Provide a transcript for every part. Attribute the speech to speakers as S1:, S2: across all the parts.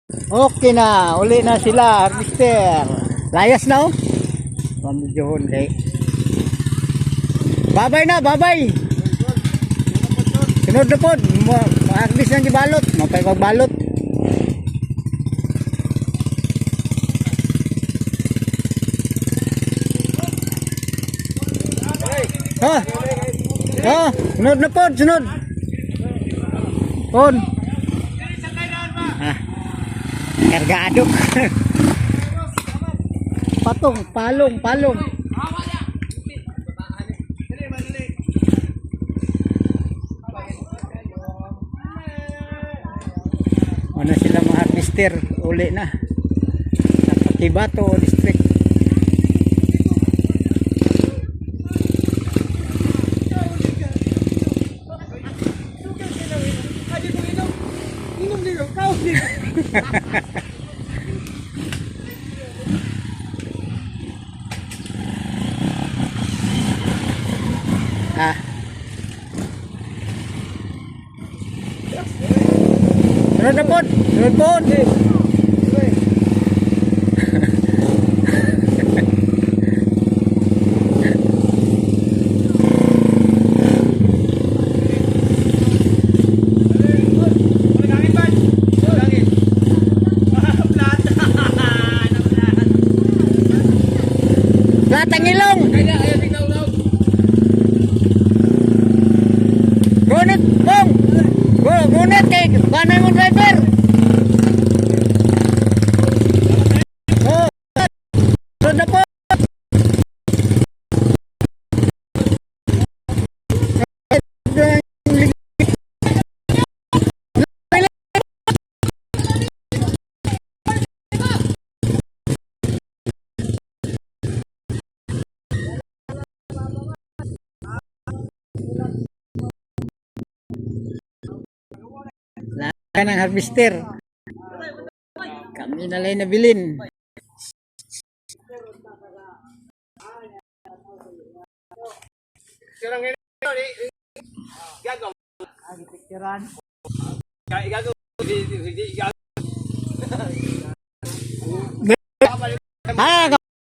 S1: Okay na, uli na sila, harvester. Layas na oh. Pamidyohon kay. Babay na, babay. Sunod na po, ma-harvest ng gibalot, mapay pagbalot. Ha? Ha? Sunod na po, sunod. Pon. Ah. Kargado. Patong, palong, palong. Ano sila mga harvester, uli na. Sa Cotabato District. Ah. Sunod na po, sunod po. Latang ilong. Gunit, bong. Gunit kay kanay mo driver. Oh. Sunod na po. Lakan ng harvester. Kami na lang nabilin.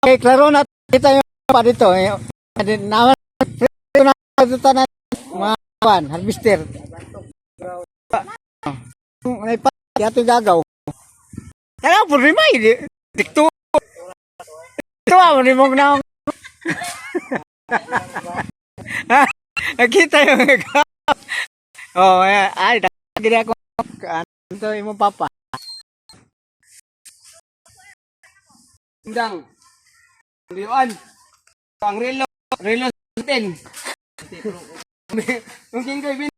S1: Kay klaro na kita yung pa dito. Naman dito na mga harvester. May pa yato gagaw. Kaya po rin may dikto. Ito mo rin mong na. Nakita yung gagaw. Oh, ay, gini ako. Ito yung papa.
S2: Indang. Liwan. Ang relo 10. Mungkin kay bin.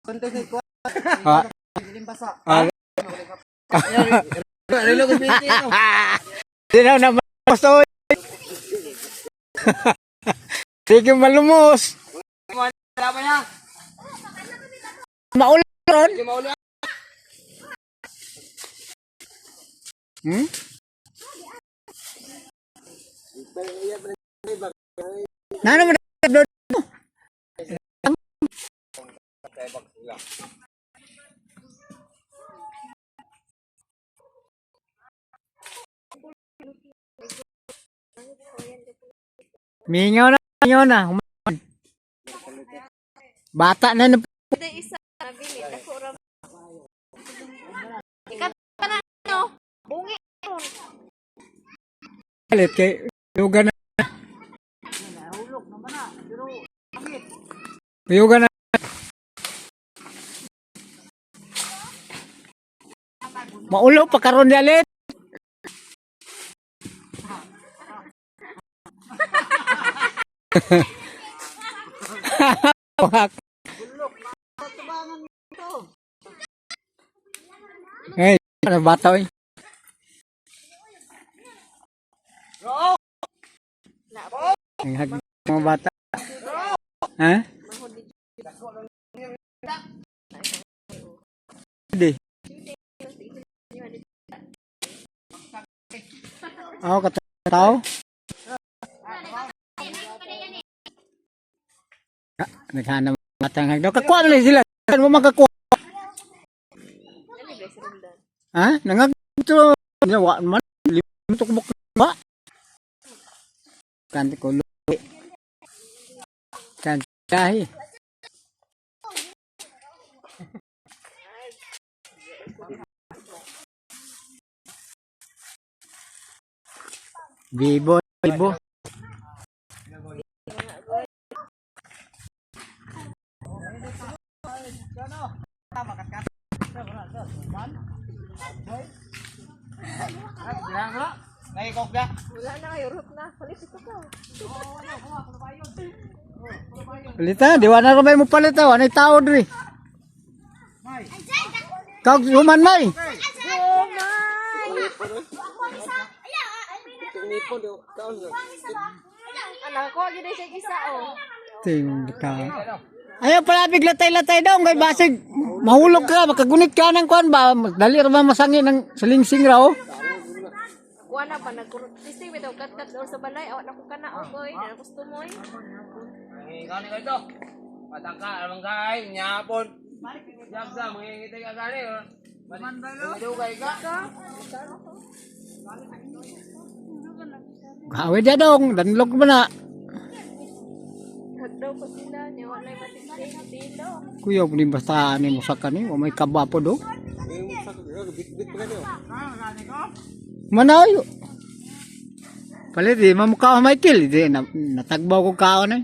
S2: Kontes ko.
S1: Ah.
S2: Relo ko bin.
S1: Dinaw na gusto. Sige malumos.
S2: Apa niya?
S1: Maulan.
S2: Maulan.
S1: Hmm? Nano mo doon? Mingaw na. Bata na
S3: Isa nabili ako ra. Ikat pa na no. Bungi ron.
S1: palit kay yuga na. Yuga na. Maulo pa karon dalit. Hey, ano bata oy? Ang hag mga bata. Ha? Hindi. Ako katao. Naghanap batang hagdaw. Kakuha na sila. Saan mo magkakuha? Ha? Nangag Ito, nawa man. Limito ko ba? Kanti ko luwi. Kantahi. Bibo, bibo.
S2: Nakikok na.
S3: Wala na, Europe na. Palit ito ko.
S1: Palita, di wana rin mo palita. Wana yung tao diri. Kau human may.
S3: Anak ko, gina siya isa, oh.
S1: Tingin ka. Ayaw pala biglatay-latay daw. Kay basig, mahulog ka. Makagunit ka ng kuhan ba? Dali rin ba masangin ng salingsing raw?
S3: Kuha na ba, nag-testing daw, kat-kat daw sa balay. Awat na ko ka na, ogoy. Na gusto mo, eh.
S2: Ikaw ni ito. Patangka, alamang kain, nyapon. Jabsa, mangingitay ka gani. Mandugay ka.
S1: Gawe dia dong. Danlog mo na.
S3: Hagdaw ko sila, niya wala yung matisting, dilo.
S1: Kuya, kung basta ni mo sa kanin. O may kaba po do. Manayo. Palit, di mamukha ko Michael. Di, natagbaw ko kaon eh.